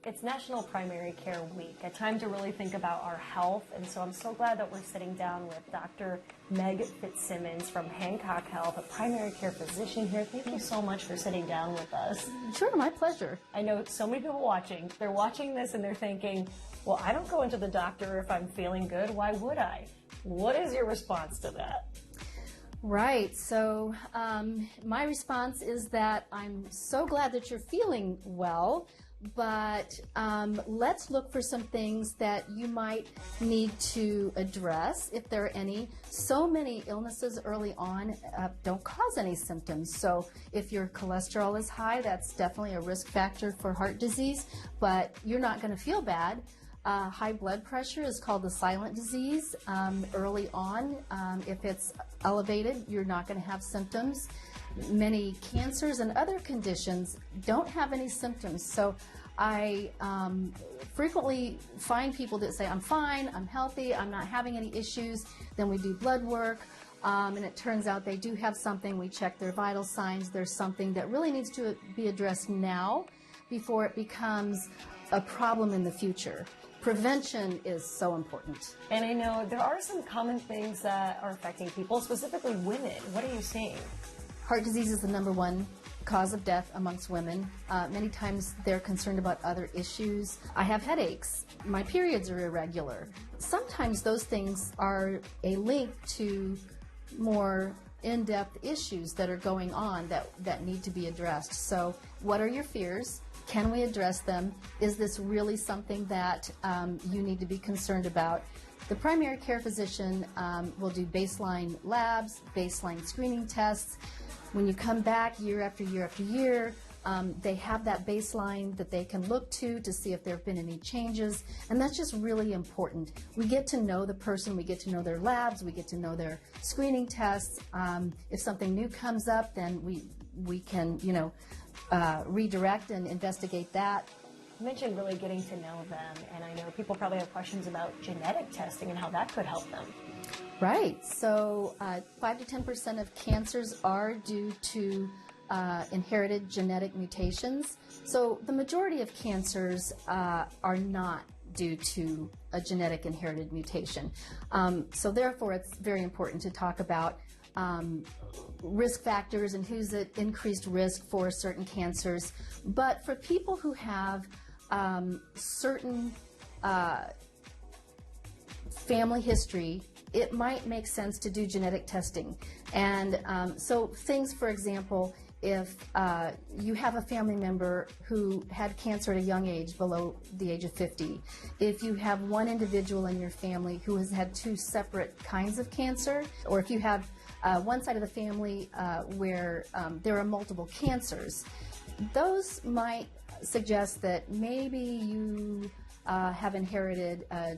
It's National Primary Care Week, a time to really think about our health. And so I'm so glad that we're sitting down with Dr. Meg Fitzsimmons from Hancock Health, a primary care physician here. Thank you so much for sitting down with us. Sure, my pleasure. I know so many people watching. They're watching this and they're thinking, well, I don't go into the doctor if I'm feeling good. Why would I? What is your response to that? Right. So my response is that I'm so glad that you're feeling well, but let's look for some things that you might need to address, if there are any. So many illnesses early on don't cause any symptoms. So if your cholesterol is high, that's definitely a risk factor for heart disease, but you're not going to feel bad. High blood pressure is called the silent disease. Early on, if it's elevated, you're not going to have symptoms. Many cancers and other conditions don't have any symptoms. So I frequently find people that say, I'm fine, I'm healthy, I'm not having any issues. Then we do blood work, and it turns out they do have something. We check their vital signs. There's something that really needs to be addressed now before it becomes a problem in the future. Prevention is so important. And I know there are some common things that are affecting people, specifically women. What are you seeing? Heart disease is the #1 cause of death amongst women. Many times they're concerned about other issues. I have headaches. My periods are irregular. Sometimes those things are a link to more in-depth issues that are going on that need to be addressed. So what are your fears? Can we address them? Is this really something that you need to be concerned about? The primary care physician will do baseline labs, baseline screening tests. When you come back year after year after year, they have that baseline that they can look to see if there have been any changes, and that's just really important. We get to know the person, we get to know their labs, we get to know their screening tests. If something new comes up, then we can, redirect and investigate that. You mentioned really getting to know them, and I know people probably have questions about genetic testing and how that could help them. Right. So 5 to 10% of cancers are due to inherited genetic mutations. So the majority of cancers are not due to a genetic inherited mutation. So therefore, it's very important to talk about risk factors and who's at increased risk for certain cancers. But for people who have certain family history, it might make sense to do genetic testing. And so things, for example, if you have a family member who had cancer at a young age, below the age of 50, if you have one individual in your family who has had 2 separate kinds of cancer, or if you have one side of the family where there are multiple cancers, those might suggest that maybe you have inherited a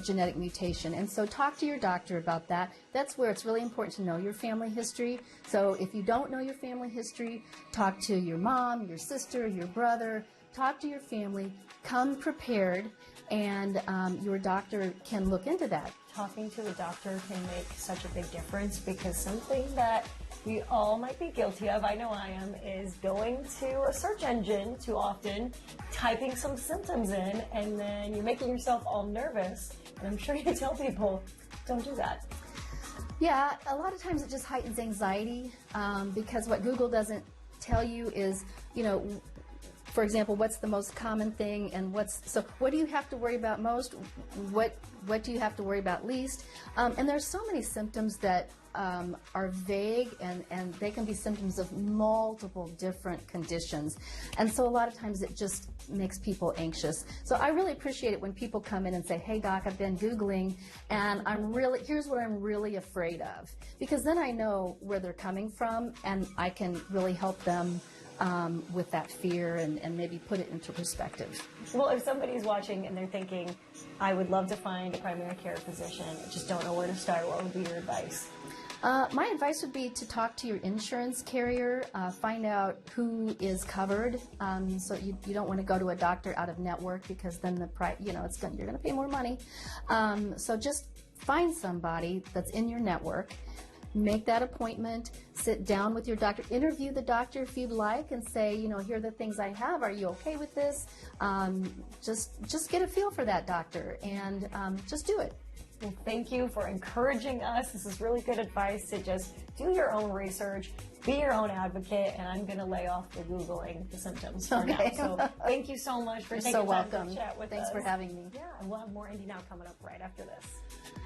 genetic mutation. And so talk to your doctor about that. That's where it's really important to know your family history. So if you don't know your family history, talk to your mom, your sister, your brother, talk to your family, come prepared, and your doctor can look into that. Talking to a doctor can make such a big difference, because something that we all might be guilty of, I know I am, is going to a search engine too often, typing some symptoms in, and then you're making yourself all nervous. And I'm sure you tell people, don't do that. Yeah, a lot of times it just heightens anxiety, because what Google doesn't tell you is, for example, what's the most common thing, and so what do you have to worry about most? What do you have to worry about least? And there's so many symptoms that are vague, and they can be symptoms of multiple different conditions. And so a lot of times it just makes people anxious. So I really appreciate it when people come in and say, hey doc, I've been Googling, and here's what I'm really afraid of. Because then I know where they're coming from, and I can really help them with that fear and maybe put it into perspective. Well, if somebody's watching and they're thinking, I would love to find a primary care physician, I just don't know where to start, what would be your advice? My advice would be to talk to your insurance carrier, find out who is covered. So you don't want to go to a doctor out of network, because then you're going to pay more money. So just find somebody that's in your network. make that appointment, sit down with your doctor, interview the doctor if you'd like, and say, here are the things I have. Are you okay with this? Just get a feel for that doctor, and just do it. Well, thank you for encouraging us. This is really good advice to just do your own research, be your own advocate, and I'm going to lay off the Googling the symptoms for now. So thank you so much for taking so time welcome. to chat with us. Thanks for having me. Yeah, and we'll have more Indy Now coming up right after this.